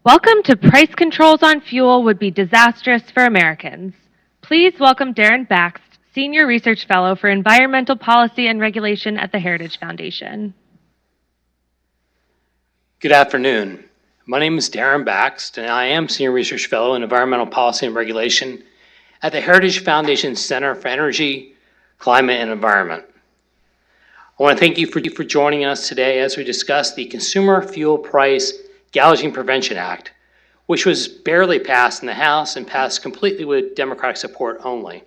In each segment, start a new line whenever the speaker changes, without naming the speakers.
Welcome to Price Controls on Fuel Would Be Disastrous for Americans. Please welcome Darren Baxt, Senior Research Fellow for Environmental Policy and Regulation at the Heritage Foundation.
Good afternoon. My name is Darren Baxt, and I am Senior Research Fellow in Environmental Policy and Regulation at the Heritage Foundation Center for Energy, Climate, and Environment. I want to thank you for joining us today as we discuss the Consumer Fuel Price Gouging Prevention Act, which was barely passed in the House and passed completely with Democratic support only.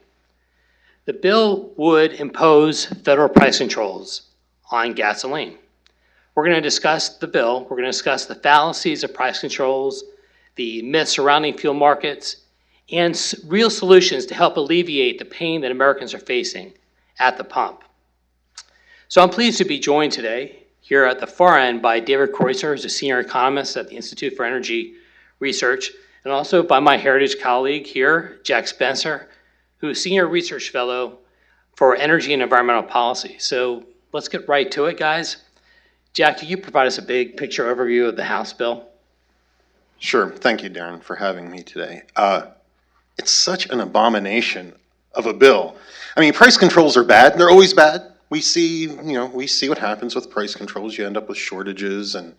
The bill would impose federal price controls on gasoline. We're going to discuss the bill. We're going to discuss the fallacies of price controls, the myths surrounding fuel markets, and real solutions to help alleviate the pain that Americans are facing at the pump. So I'm pleased to be joined today here at the far end by David Kreuzer, who's a senior economist at the Institute for Energy Research, and also by my Heritage colleague here, Jack Spencer, who is senior research fellow for energy and environmental policy. So let's get right to it, guys. Jack, could you provide us a big picture overview of the House bill?
Sure. Thank you, Darren, for having me today. It's such an abomination of a bill. I mean, price controls are bad. They're always bad. We see what happens with price controls. You end up with shortages, and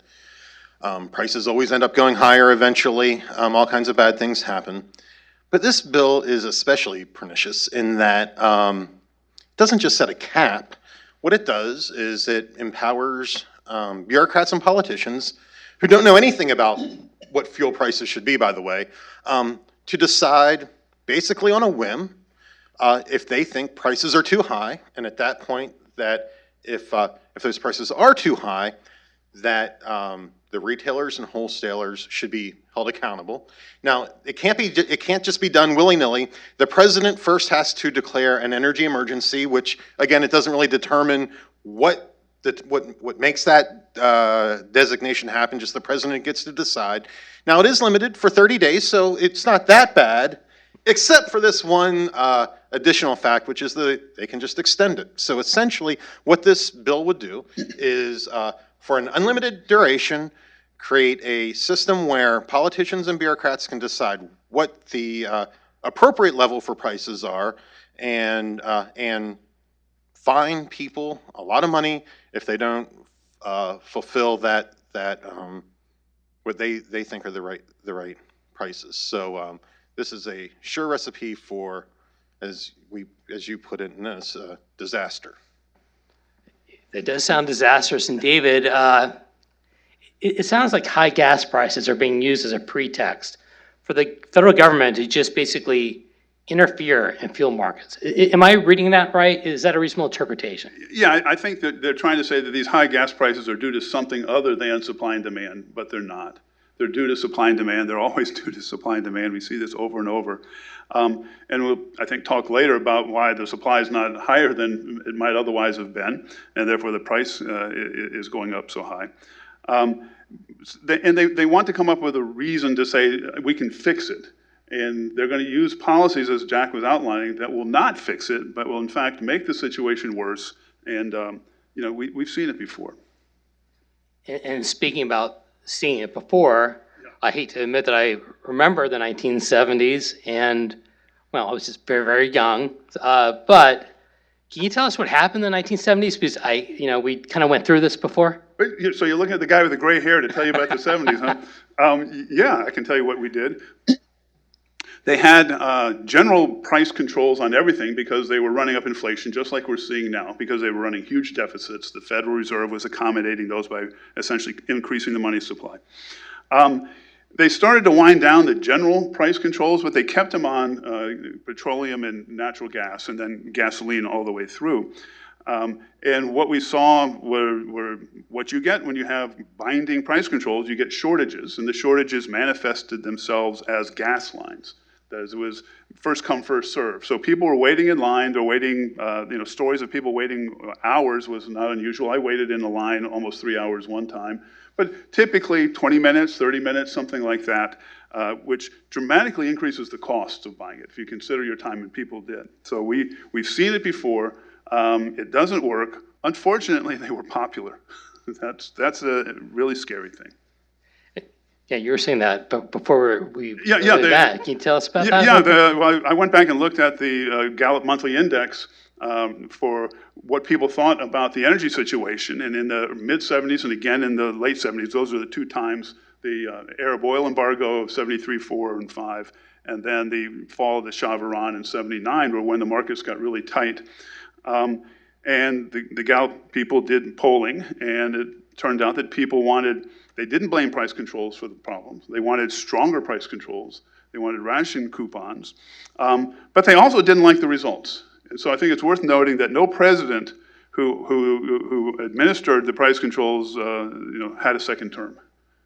prices always end up going higher eventually. All kinds of bad things happen. But this bill is especially pernicious in that it doesn't just set a cap. What it does is it empowers bureaucrats and politicians who don't know anything about what fuel prices should be, by the way, to decide basically on a whim if they think prices are too high, and at that point, that if those prices are too high, that the retailers and wholesalers should be held accountable. Now, it can't just be done willy-nilly. The president first has to declare an energy emergency, which again, it doesn't really determine what makes that designation happen. Just the president gets to decide. Now, it is limited for 30 days, so it's not that bad, except for this one additional fact, which is that they can just extend it. So essentially, what this bill would do is, for an unlimited duration, create a system where politicians and bureaucrats can decide what the appropriate level for prices are, and fine people a lot of money if they don't fulfill that what they think are the right prices. So this is a sure recipe for, as you put it in this, disaster.
It does sound disastrous. And David, it sounds like high gas prices are being used as a pretext for the federal government to just basically interfere in fuel markets. Am I reading that right? Is that a reasonable interpretation?
Yeah, I think that they're trying to say that these high gas prices are due to something other than supply and demand, but they're not. They're due to supply and demand. They're always due to supply and demand. We see this over and over. And we'll, I think, talk later about why the supply is not higher than it might otherwise have been, and therefore the price is going up so high. They want to come up with a reason to say we can fix it. And they're going to use policies, as Jack was outlining, that will not fix it, but will in fact make the situation worse. And we've seen it before.
And speaking about seeing it before, yeah. I hate to admit that I remember the 1970s, and well, I was just very, very young. But can you tell us what happened in the 1970s? Because we kind of went through this before.
So you're looking at the guy with the gray hair to tell you about the 70s, huh? Yeah, I can tell you what we did. They had general price controls on everything because they were running up inflation, just like we're seeing now, because they were running huge deficits. The Federal Reserve was accommodating those by essentially increasing the money supply. They started to wind down the general price controls, but they kept them on petroleum and natural gas, and then gasoline all the way through. And what we saw were what you get when you have binding price controls. You get shortages, and the shortages manifested themselves as gas lines. It was first come, first serve. So people were waiting in line. They're waiting, stories of people waiting hours was not unusual. I waited in the line almost 3 hours one time. But typically 20 minutes, 30 minutes, something like that, which dramatically increases the cost of buying it if you consider your time, and people did. So we've seen it before. It doesn't work. Unfortunately, they were popular. That's a really scary thing.
Yeah, you were saying that, but before we
Yeah,
go to that, can you tell us about that?
Yeah, well, I went back and looked at the Gallup Monthly Index for what people thought about the energy situation. And in the mid-'70s and again in the late '70s, those are the two times, the Arab oil embargo of '73, '4, and '5, and then the fall of the Shah of Iran in '79 were when the markets got really tight. And the Gallup people did polling, and it turned out that people they didn't blame price controls for the problems. They wanted stronger price controls. They wanted ration coupons. But they also didn't like the results. And so I think it's worth noting that no president who administered the price controls had a second term.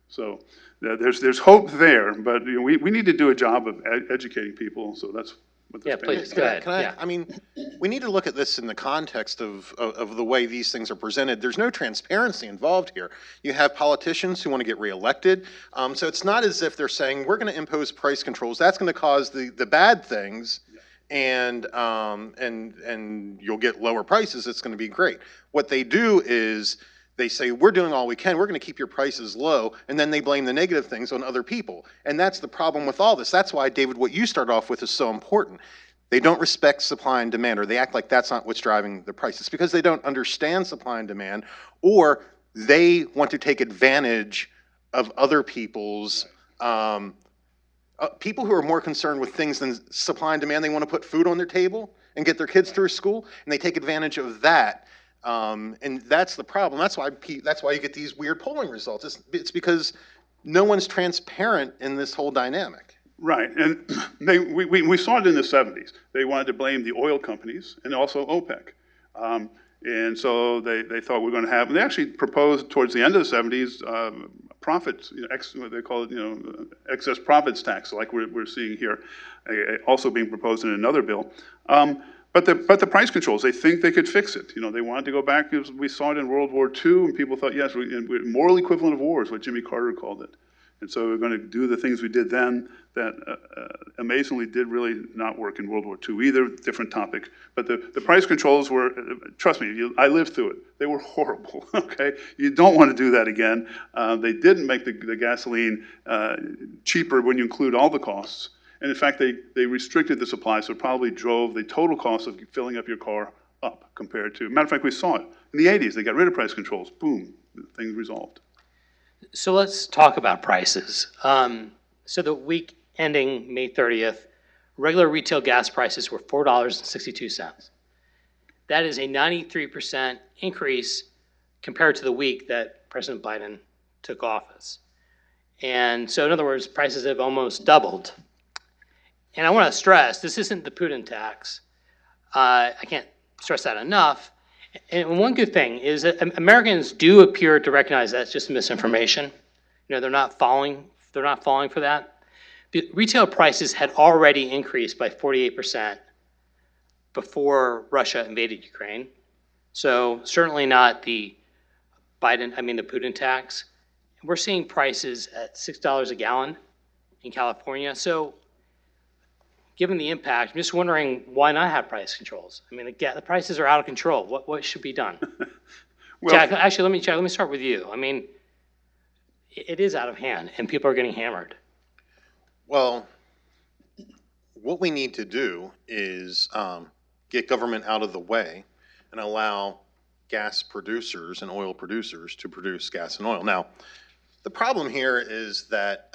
So there's hope there, but we need to do a job of educating people, so that's what this
please, go ahead.
I mean, we need to look at this in the context of the way these things are presented. There's no transparency involved here. You have politicians who want to get reelected. So it's not as if they're saying, we're going to impose price controls. That's going to cause the bad things, and you'll get lower prices. It's going to be great. What they do is they say, we're doing all we can. We're going to keep your prices low. And then they blame the negative things on other people. And that's the problem with all this. That's why, David, what you start off with is so important. They don't respect supply and demand, or they act like that's not what's driving the prices because they don't understand supply and demand, or they want to take advantage of other people's, people who are more concerned with things than supply and demand. They want to put food on their table and get their kids through school, and they take advantage of that. And that's the problem. That's why you get these weird polling results. It's because no one's transparent in this whole dynamic.
Right, and we saw it in the '70s. They wanted to blame the oil companies and also OPEC. And so they thought we're going to have, and they actually proposed towards the end of the '70s profits, what they call it, excess profits tax, like we're seeing here, also being proposed in another bill. But the price controls, they think they could fix it. They wanted to go back, as we saw it in World War II, and people thought, yes, we're moral equivalent of war is what Jimmy Carter called it. And so we're going to do the things we did then that amazingly did really not work in World War II either, different topic. But the price controls were, trust me, I lived through it. They were horrible, okay? You don't want to do that again. They didn't make the gasoline cheaper when you include all the costs. And in fact, they restricted the supply, so it probably drove the total cost of filling up your car up compared to, matter of fact, we saw it. In the '80s, they got rid of price controls. Boom, things resolved.
So let's talk about prices. So the week ending May 30th, regular retail gas prices were $4.62. That is a 93% increase compared to the week that President Biden took office. And so in other words, prices have almost doubled. And I want to stress, this isn't the Putin tax. I can't stress that enough. And one good thing is that Americans do appear to recognize that's just misinformation. They're not falling for that. The retail prices had already increased by 48% before Russia invaded Ukraine. So certainly not the Putin tax. We're seeing prices at $6 a gallon in California. So given the impact, I'm just wondering why not have price controls? The prices are out of control. What should be done?
Well,
Jack, actually, let me start with you. It is out of hand, and people are getting hammered.
Well, what we need to do is get government out of the way and allow gas producers and oil producers to produce gas and oil. Now, the problem here is that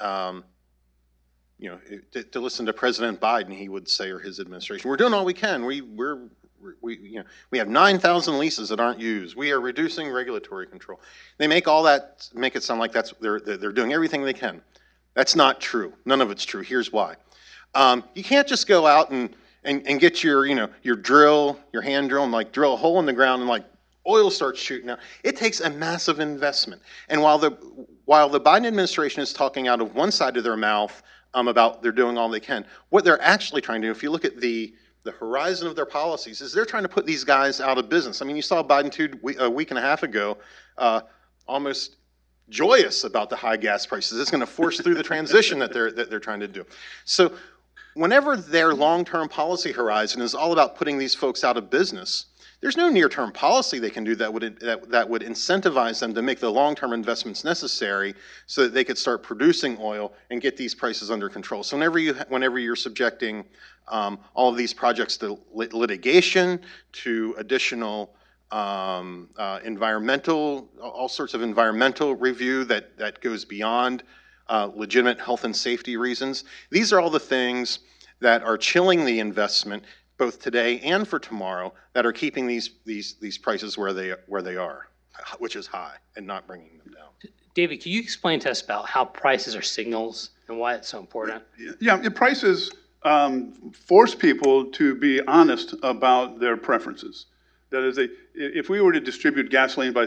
to listen to President Biden, he would say, or his administration, we're doing all we can. We have 9,000 leases that aren't used. We are reducing regulatory control. They make it sound like they're doing everything they can. That's not true. None of it's true. Here's why. You can't just go out and get your drill, your hand drill, and drill a hole in the ground and oil starts shooting out. It takes a massive investment. And while the Biden administration is talking out of one side of their mouth about they're doing all they can, what they're actually trying to do, if you look at the horizon of their policies, is they're trying to put these guys out of business. You saw Biden a week and a half ago almost joyous about the high gas prices. It's going to force through the transition that they're trying to do. So whenever their long-term policy horizon is all about putting these folks out of business, there's no near-term policy they can do that would incentivize them to make the long-term investments necessary so that they could start producing oil and get these prices under control. So whenever you're subjecting all of these projects to litigation, to additional environmental, all sorts of environmental review that goes beyond legitimate health and safety reasons, these are all the things that are chilling the investment both today and for tomorrow, that are keeping these prices where they are, which is high, and not bringing them down.
David, can you explain to us about how prices are signals and why it's so important?
Yeah, prices force people to be honest about their preferences. That is, if we were to distribute gasoline by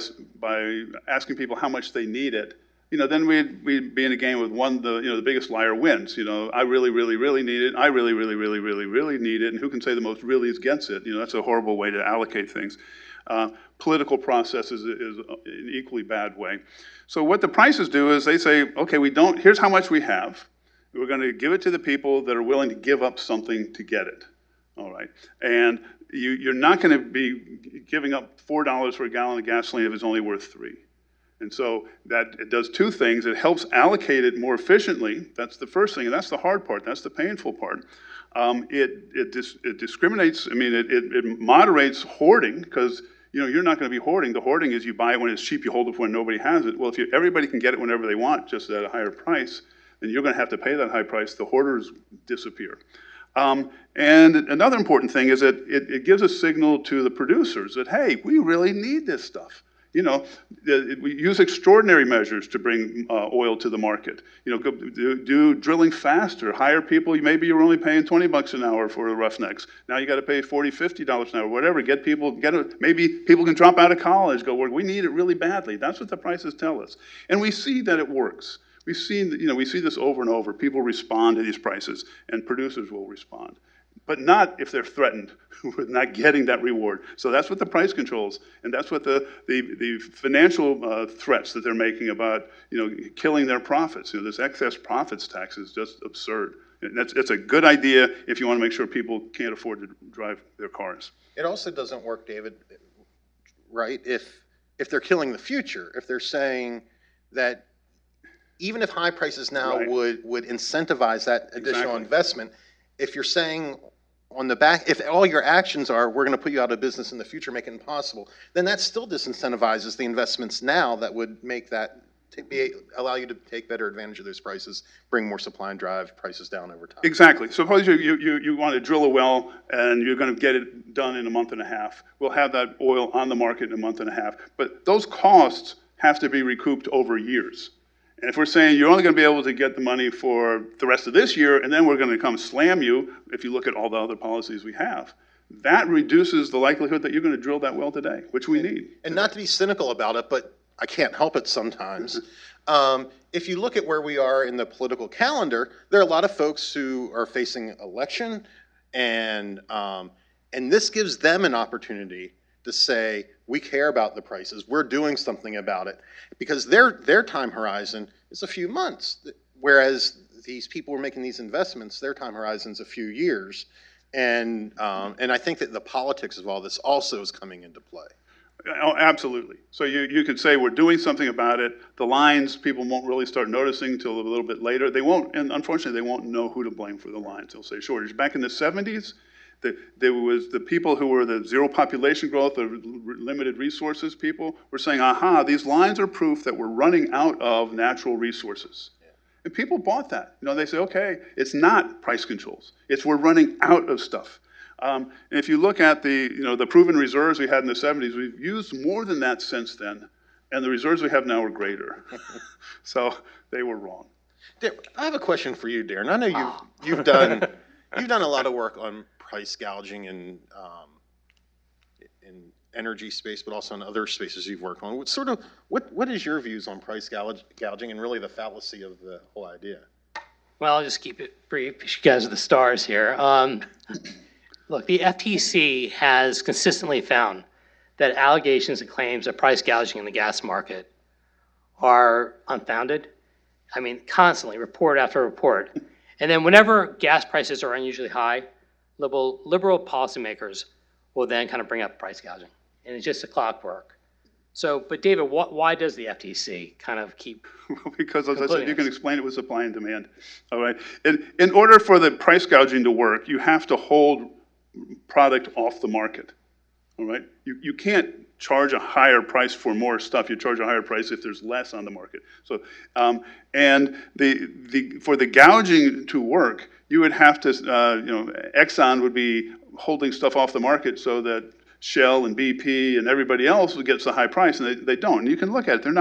asking people how much they need it, then we'd be in a game with the biggest liar wins. I really, really, really need it. I really, really, really, really, really need it. And who can say the most really's gets it? That's a horrible way to allocate things. Political process is an equally bad way. So what the prices do is they say, okay, here's how much we have. We're going to give it to the people that are willing to give up something to get it. All right. And you're not going to be giving up $4 for a gallon of gasoline if it's only worth $3. And so that it does two things. It helps allocate it more efficiently. That's the first thing, and that's the hard part. That's the painful part. It discriminates. It moderates hoarding, because you're not going to be hoarding. The hoarding is you buy it when it's cheap, you hold it when nobody has it. Well, if everybody can get it whenever they want, just at a higher price, then you're going to have to pay that high price. The hoarders disappear. And another important thing is that it gives a signal to the producers that, hey, we really need this stuff. We use extraordinary measures to bring oil to the market. Do drilling faster, hire people. Maybe you're only paying $20 an hour for the roughnecks. Now you got to pay $40, $50 an hour, whatever. Maybe people can drop out of college, go work. We need it really badly. That's what the prices tell us, and we see that it works. We see this over and over. People respond to these prices, and producers will respond. But not if they're threatened with not getting that reward. So that's what the price controls, and that's what the financial threats that they're making about killing their profits. This excess profits tax is just absurd. It's a good idea if you want to make sure people can't afford to drive their cars.
It also doesn't work, David, right? If they're killing the future, if they're saying that even if high prices now would incentivize that additional investment, if you're saying on the back, if all your actions are, we're going to put you out of business in the future, make it impossible, then that still disincentivizes the investments now that would make that allow you to take better advantage of those prices, bring more supply and drive prices down over time.
Exactly. Suppose you want to drill a well and you're going to get it done in a month and a half. We'll have that oil on the market in a month and a half. But those costs have to be recouped over years. And if we're saying you're only going to be able to get the money for the rest of this year, and then we're going to come slam you, if you look at all the other policies we have, that reduces the likelihood that you're going to drill that well today, which we need.
And not to be cynical about it, but I can't help it sometimes. If you look at where we are in the political calendar, there are a lot of folks who are facing election, and this gives them an opportunity to say, we care about the prices, we're doing something about it, because their time horizon is a few months, whereas these people who are making these investments, their time horizon is a few years, and I think that the politics of all this also is coming into play.
Oh, absolutely. So you could say we're doing something about it. The lines, people won't really start noticing until a little bit later. They won't, and unfortunately, they won't know who to blame for the lines. They'll say shortage. Back in the 70s, there was the people who were the zero population growth or limited resources people were saying, aha, these lines are proof that we're running out of natural resources. Yeah. And people bought that. They say, okay, it's not price controls. It's we're running out of stuff. And if you look at the proven reserves we had in the 70s, we've used more than that since then, and the reserves we have now are greater. So they were wrong.
I have a question for you, Darren. I know you've done a lot of work on price gouging in energy space, but also in other spaces you've worked on. What is your views on price gouging and really the fallacy of the whole idea?
Well, I'll just keep it brief. You guys are the stars here. Look, the FTC has consistently found that allegations and claims of price gouging in the gas market are unfounded. Constantly, report after report. And then whenever gas prices are unusually high, liberal policymakers will then kind of bring up price gouging. And it's just a clockwork. So, but David, why does the FTC kind of keep?
Because, as I said,
concluding
you can
this?
explain it with supply and demand. All right. In order for the price gouging to work, you have to hold product off the market. All right. You can't charge a higher price for more stuff. You charge a higher price if there's less on the market. So, and for the gouging to work, you would have to, Exxon would be holding stuff off the market so that Shell and BP and everybody else gets the high price, and they don't. And you can look at it; they're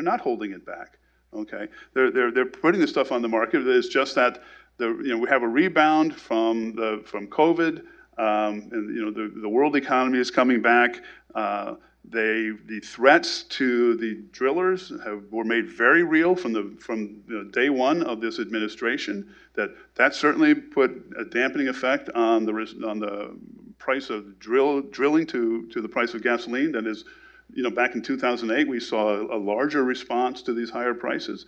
not holding it back. Okay, they're putting the stuff on the market. It's just that we have a rebound from COVID, and the world economy is coming back. The threats to the drillers were made very real from day one of this administration. That certainly put a dampening effect on the price of drilling to the price of gasoline. That is, back in 2008, we saw a larger response to these higher prices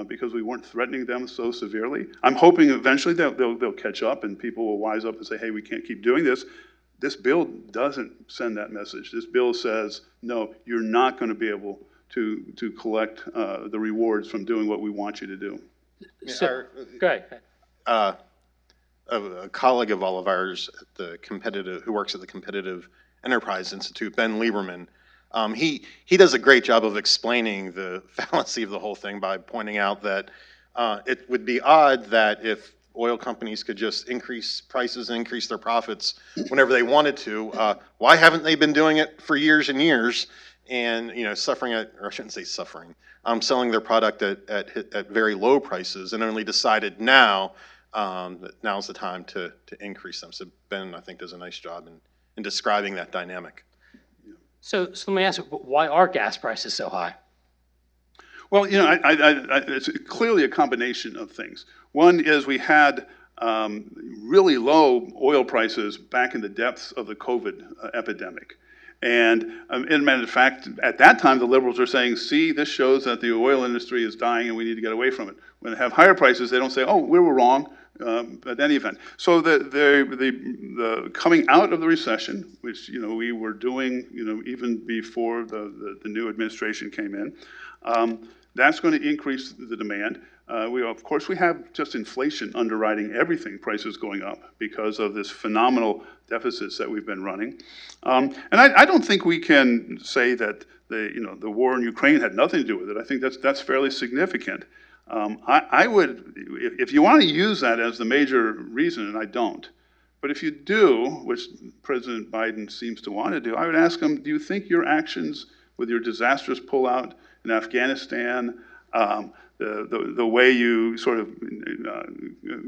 because we weren't threatening them so severely. I'm hoping eventually they'll catch up and people will wise up and say, hey, we can't keep doing this. This bill doesn't send that message. This bill says, no, you're not going to be able to collect the rewards from doing what we want you to do.
So, go ahead.
A colleague of all of ours at the who works at the Competitive Enterprise Institute, Ben Lieberman, he does a great job of explaining the fallacy of the whole thing by pointing out that it would be odd that if oil companies could just increase prices and increase their profits whenever they wanted to, why haven't they been doing it for years and years and suffering or I shouldn't say suffering, selling their product at very low prices and only decided now that now's the time to increase them. So Ben, I think, does a nice job in describing that dynamic.
So let me ask you, why are gas prices so high?
Well, it's clearly a combination of things. One is we had really low oil prices back in the depths of the COVID epidemic. And in matter of fact, at that time, the liberals were saying, see, this shows that the oil industry is dying and we need to get away from it. When they have higher prices, they don't say, oh, we were wrong. At any event, so the coming out of the recession, which we were doing, even before the new administration came in, that's going to increase the demand. Of course, we have just inflation underwriting everything, prices going up because of this phenomenal deficits that we've been running. And I don't think we can say that the war in Ukraine had nothing to do with it. I think that's fairly significant. I would, if you want to use that as the major reason, and I don't, but if you do, which President Biden seems to want to do, I would ask him, do you think your actions with your disastrous pullout in Afghanistan, the way you sort of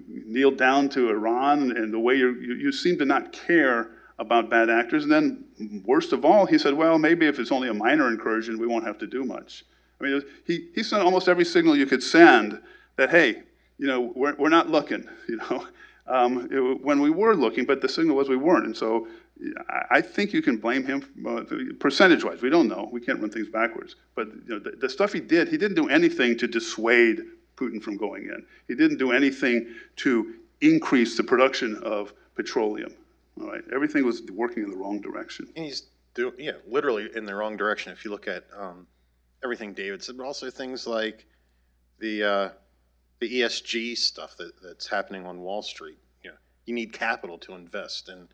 kneeled down to Iran, and the way you seem to not care about bad actors, and then worst of all, he said, well, maybe if it's only a minor incursion, we won't have to do much. I mean, he sent almost every signal you could send that, hey, we're not looking, when we were looking, but the signal was we weren't. And so I think you can blame him percentage-wise. We don't know. We can't run things backwards. But the stuff he didn't do anything to dissuade Putin from going in. He didn't do anything to increase the production of petroleum. All right, everything was working in the wrong direction.
And he's literally in the wrong direction. If you look at everything David said, but also things like the ESG stuff that's happening on Wall Street. You need capital to invest, and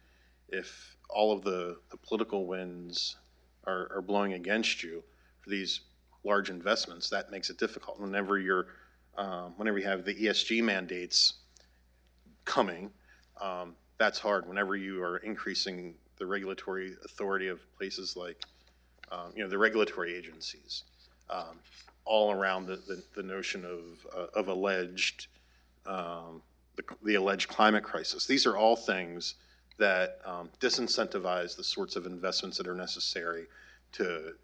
if all of the political winds are blowing against you for these large investments, that makes it difficult. Whenever you have the ESG mandates coming, that's hard. Whenever you are increasing the regulatory authority of places like the regulatory agencies. All around the notion of alleged the alleged climate crisis. These are all things that disincentivize the sorts of investments that are necessary to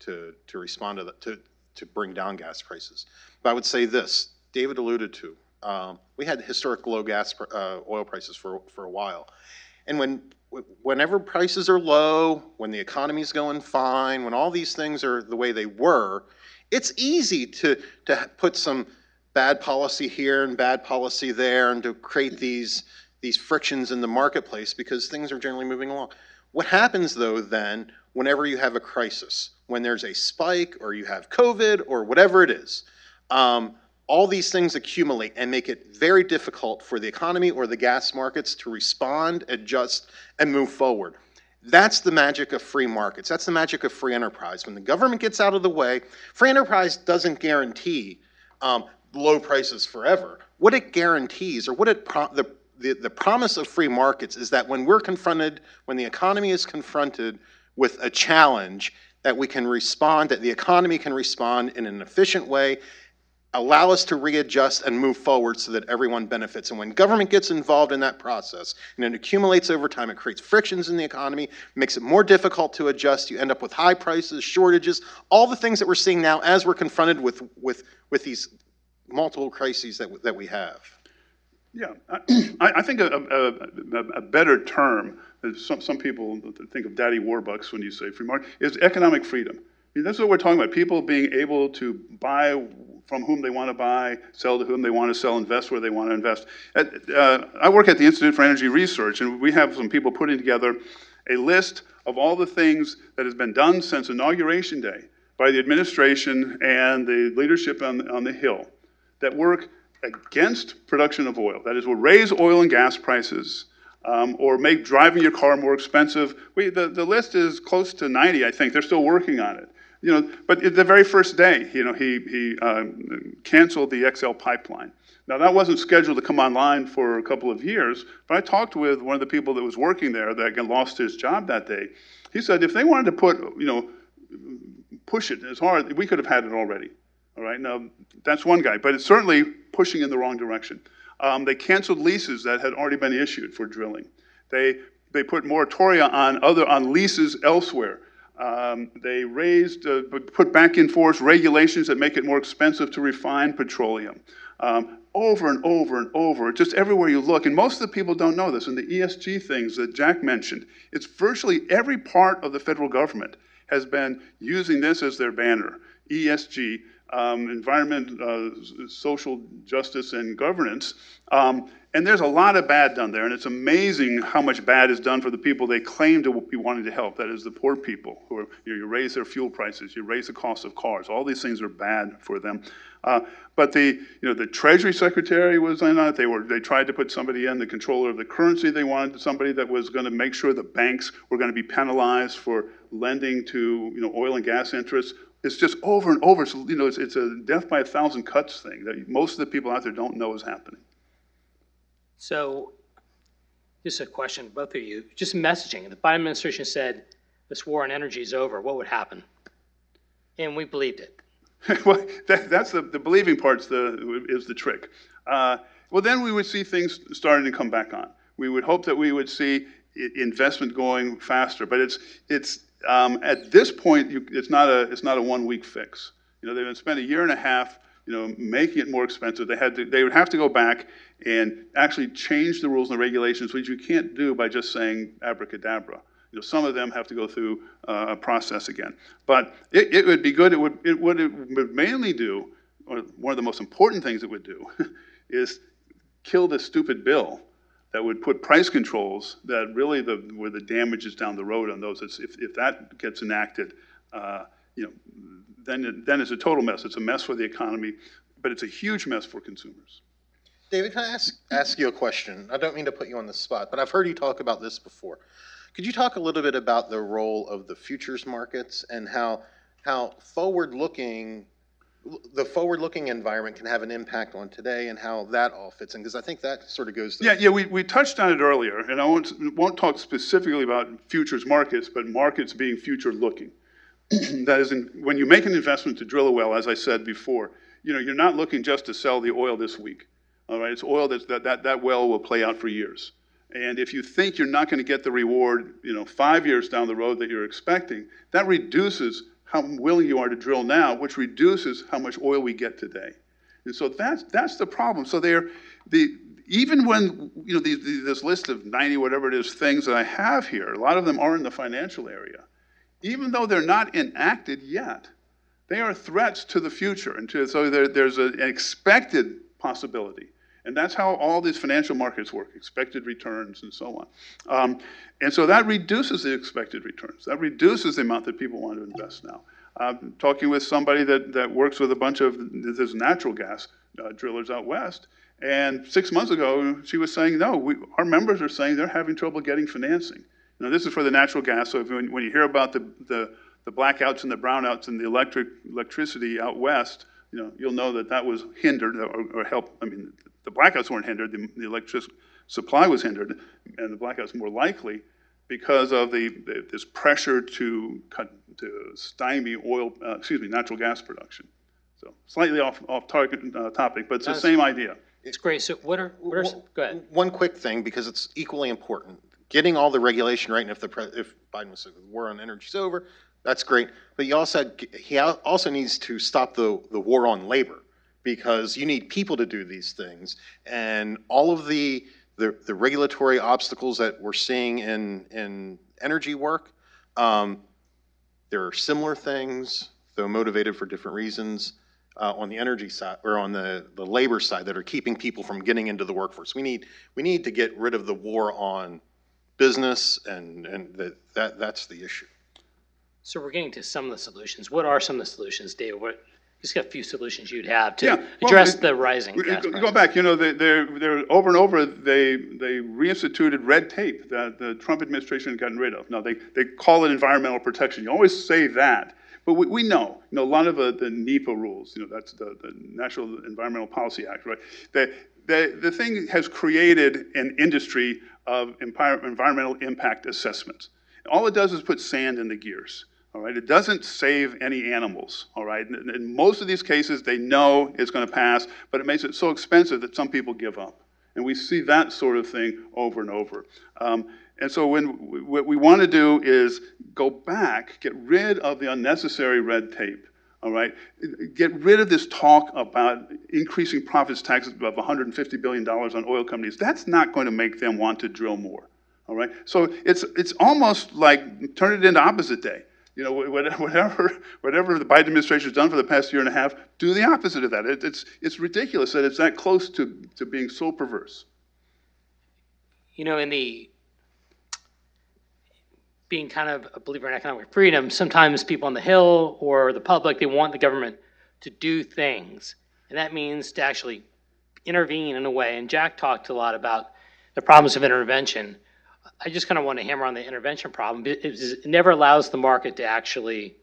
respond to bring down gas prices. But I would say this: David alluded to we had historic low oil prices for a while, and whenever prices are low, when the economy's going fine, when all these things are the way they were, it's easy to put some bad policy here and bad policy there and to create these frictions in the marketplace because things are generally moving along. What happens though then whenever you have a crisis, when there's a spike or you have COVID or whatever it is, all these things accumulate and make it very difficult for the economy or the gas markets to respond, adjust, and move forward. That's the magic of free markets. That's the magic of free enterprise. When the government gets out of the way, free enterprise doesn't guarantee low prices forever. What it guarantees, or what it the promise of free markets is that when when the economy is confronted with a challenge, that we can respond, that the economy can respond in an efficient way, allow us to readjust and move forward so that everyone benefits. And when government gets involved in that process and it accumulates over time, it creates frictions in the economy, makes it more difficult to adjust. You end up with high prices, shortages, all the things that we're seeing now as we're confronted with these multiple crises that we have.
Yeah, I think a better term, some people think of daddy Warbucks when you say free market, is economic freedom. I mean, that's what we're talking about, people being able to buy from whom they want to buy, sell to whom they want to sell, invest where they want to invest. I work at the Institute for Energy Research, and we have some people putting together a list of all the things that has been done since Inauguration Day by the administration and the leadership on the Hill that work against production of oil. That is, will raise oil and gas prices, or make driving your car more expensive. The list is close to 90, I think. They're still working on it. But the very first day, he canceled the XL pipeline. Now, that wasn't scheduled to come online for a couple of years, but I talked with one of the people that was working there that lost his job that day. He said if they wanted to push it as hard, we could have had it already. All right, now, that's one guy, but it's certainly pushing in the wrong direction. They canceled leases that had already been issued for drilling. They put moratoria on leases elsewhere. They put back in force regulations that make it more expensive to refine petroleum. Over and over and over, just everywhere you look. And most of the people don't know this. And the ESG things that Jack mentioned, it's virtually every part of the federal government has been using this as their banner. ESG, environment, social justice, and governance. And there's a lot of bad done there, and it's amazing how much bad is done for the people they claim to be wanting to help. That is the poor people who are, you raise their fuel prices, you raise the cost of cars. All these things are bad for them. But the Treasury Secretary was in on it. They tried to put somebody in, the controller of the currency. They wanted somebody that was going to make sure the banks were going to be penalized for lending to oil and gas interests. It's just over and over. So, it's a death by 1,000 cuts thing that most of the people out there don't know is happening.
So, just a question, both of you. Just messaging. The Biden administration said this war on energy is over. What would happen? And we believed it.
Well, that's the believing part's is the trick. Well, then we would see things starting to come back on. We would hope that we would see investment going faster, but it's at this point it's not a 1 week fix. They've been spent a year and a half making it more expensive. They would have to go back and actually change the rules and the regulations, which you can't do by just saying abracadabra. Some of them have to go through a process again. But it would be good. What it would mainly do, or one of the most important things it would do, is kill this stupid bill that would put price controls that really where the damage is down the road on those. If that gets enacted, then it's a total mess. It's a mess for the economy, but it's a huge mess for consumers.
David, can I ask you a question? I don't mean to put you on the spot, but I've heard you talk about this before. Could you talk a little bit about the role of the futures markets and how the forward-looking environment can have an impact on today and how that all fits in? Because I think that sort of goes to...
Yeah, we touched on it earlier, and I won't talk specifically about futures markets, but markets being future-looking. That is, when you make an investment to drill a well, as I said before, you're not looking just to sell the oil this week. All right, it's oil that well will play out for years. And if you think you're not going to get the reward, 5 years down the road that you're expecting, that reduces how willing you are to drill now, which reduces how much oil we get today. And so that's the problem. So even when this list of 90 whatever it is things that I have here, a lot of them are in the financial area. Even though they're not enacted yet, they are threats to the future. So there's an expected possibility. And that's how all these financial markets work, expected returns and so on. And so that reduces the expected returns. That reduces the amount that people want to invest now. Talking with somebody that works with a bunch of this natural gas drillers out west, and 6 months ago, she was saying, no, our members are saying they're having trouble getting financing. Now, this is for the natural gas, so when you hear about the blackouts and the brownouts and the electricity out west, you'll know that was hindered or helped. I mean, the blackouts weren't hindered, the electric supply was hindered, and the blackouts more likely because of this pressure to stymie natural gas production. So slightly off target topic, but it's the same idea.
It's great. So go ahead.
One quick thing, because it's equally important. Getting all the regulation right, and if Biden was saying the war on energy is over, that's great. But he also needs to stop the war on labor, because you need people to do these things. And all of the regulatory obstacles that we're seeing in energy work, there are similar things, though motivated for different reasons, on the energy side or on the labor side that are keeping people from getting into the workforce. We need to get rid of the war on business, and that's the issue.
So we're getting to some of the solutions. What are some of the solutions, David? Just got a few solutions you'd have to address the rising gas prices.
Go back, they're over and over, they reinstituted red tape that the Trump administration had gotten rid of. Now, they call it environmental protection. You always say that, but we know, a lot of the NEPA rules, that's the National Environmental Policy Act, right? The thing has created an industry of environmental impact assessments. All it does is put sand in the gears. All right, it doesn't save any animals. All right, in most of these cases, they know it's going to pass, but it makes it so expensive that some people give up, and we see that sort of thing over and over. And so what we want to do is go back, get rid of the unnecessary red tape. All right, get rid of this talk about increasing profits taxes of $150 billion on oil companies. That's not going to make them want to drill more. All right, so it's almost like turn it into opposite day. Whatever the Biden administration has done for the past year and a half, do the opposite of that. It's ridiculous that it's that close to being so perverse.
In the being kind of a believer in economic freedom, sometimes people on the Hill or the public, they want the government to do things. And that means to actually intervene in a way. And Jack talked a lot about the problems of intervention. I just kind of want to hammer on the intervention problem. It never allows the market to actually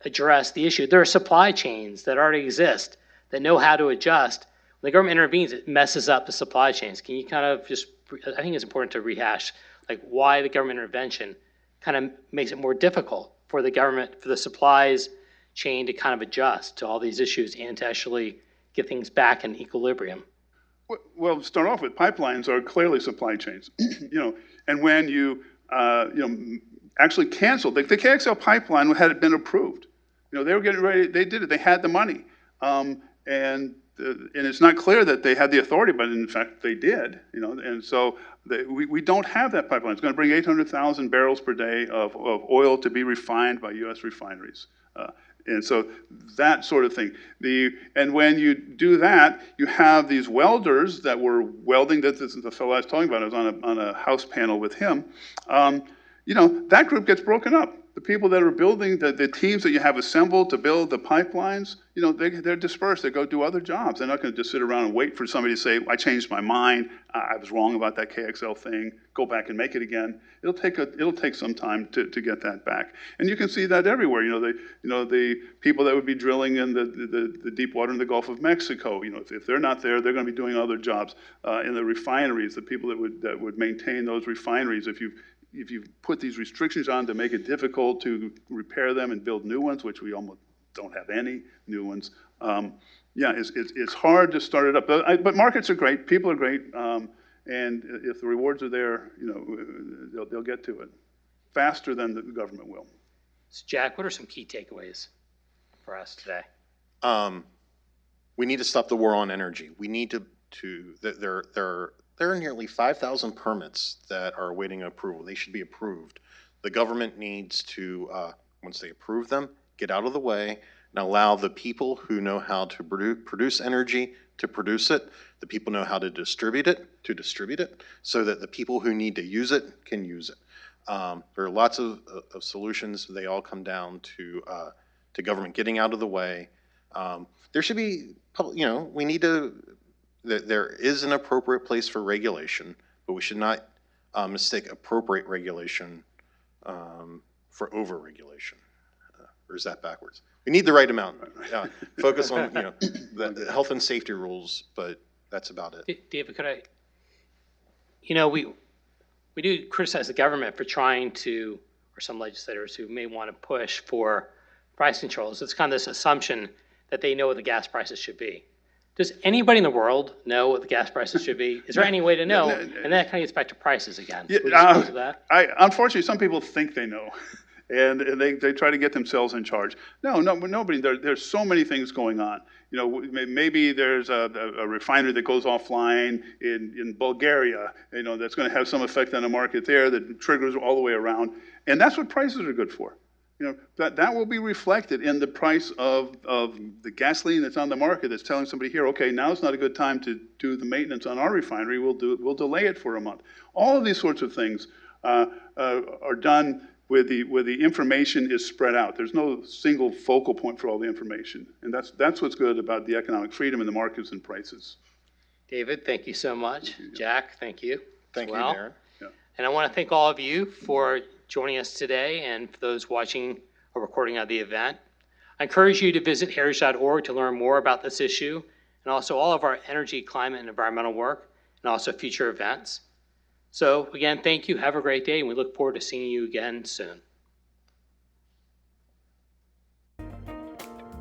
address the issue. There are supply chains that already exist that know how to adjust. When the government intervenes, it messes up the supply chains. Can you kind of I think it's important to rehash like why the government intervention kind of makes it more difficult for the government, for the supplies chain to kind of adjust to all these issues and to actually get things back in equilibrium.
Well, to start off with, pipelines are clearly supply chains, and when you actually canceled, the KXL pipeline had it been approved, they were getting ready, they did it, they had the money, and it's not clear that they had the authority, but in fact they did, and so we don't have that pipeline. It's going to bring 800,000 barrels per day of oil to be refined by U.S. refineries. And so that sort of thing. And when you do that, you have these welders that were welding. This is the fellow I was talking about. I was on a house panel with him. That group gets broken up. The people that are building, the teams that you have assembled to build the pipelines, they're dispersed. They go do other jobs. They're not going to just sit around and wait for somebody to say, I changed my mind. I was wrong about that KXL thing. Go back and make it again. It'll take some time to get that back. And you can see that everywhere. The people that would be drilling in the deep water in the Gulf of Mexico, if they're not there, they're going to be doing other jobs. In the refineries, the people that would maintain those refineries, if you put these restrictions on to make it difficult to repair them and build new ones, which we almost don't have any new ones, it's hard to start it up. But markets are great, people are great, and if the rewards are there, they'll get to it faster than the government will.
So Jack, what are some key takeaways for us today?
We need to stop the war on energy. We need there are nearly 5,000 permits that are awaiting approval. They should be approved. The government needs to, once they approve them, get out of the way and allow the people who know how to produce energy to produce it, the people know how to distribute it, so that the people who need to use it can use it. There are lots of solutions. They all come down to government getting out of the way. There should be, we need to, there is an appropriate place for regulation, but we should not mistake appropriate regulation for over-regulation. Or is that backwards? We need the right amount. Focus on, the health and safety rules, but that's about it.
David, could I, we do criticize the government for trying to, or some legislators who may want to push for price controls. It's kind of this assumption that they know what the gas prices should be. Does anybody in the world know what the gas prices should be? Is there any way to know? And that kind of gets back to prices again.
Yeah, unfortunately, some people think they know. And they try to get themselves in charge. No, nobody. There's so many things going on. Maybe there's a refinery that goes offline in Bulgaria. That's going to have some effect on the market there that triggers all the way around. And that's what prices are good for. That will be reflected in the price of the gasoline that's on the market. That's telling somebody here, okay, now's not a good time to do the maintenance on our refinery. We'll delay it for a month. All of these sorts of things are done where the information is spread out. There's no single focal point for all the information. And that's what's good about the economic freedom in the markets and prices.
David, thank you so much. Jack, thank you.
Thank you, Darren.
Yeah.
And I want to thank all of you for joining us today, and for those watching a recording of the event. I encourage you to visit heritage.org to learn more about this issue, and also all of our energy, climate, and environmental work, and also future events. So again, thank you. Have a great day, and we look forward to seeing you again soon.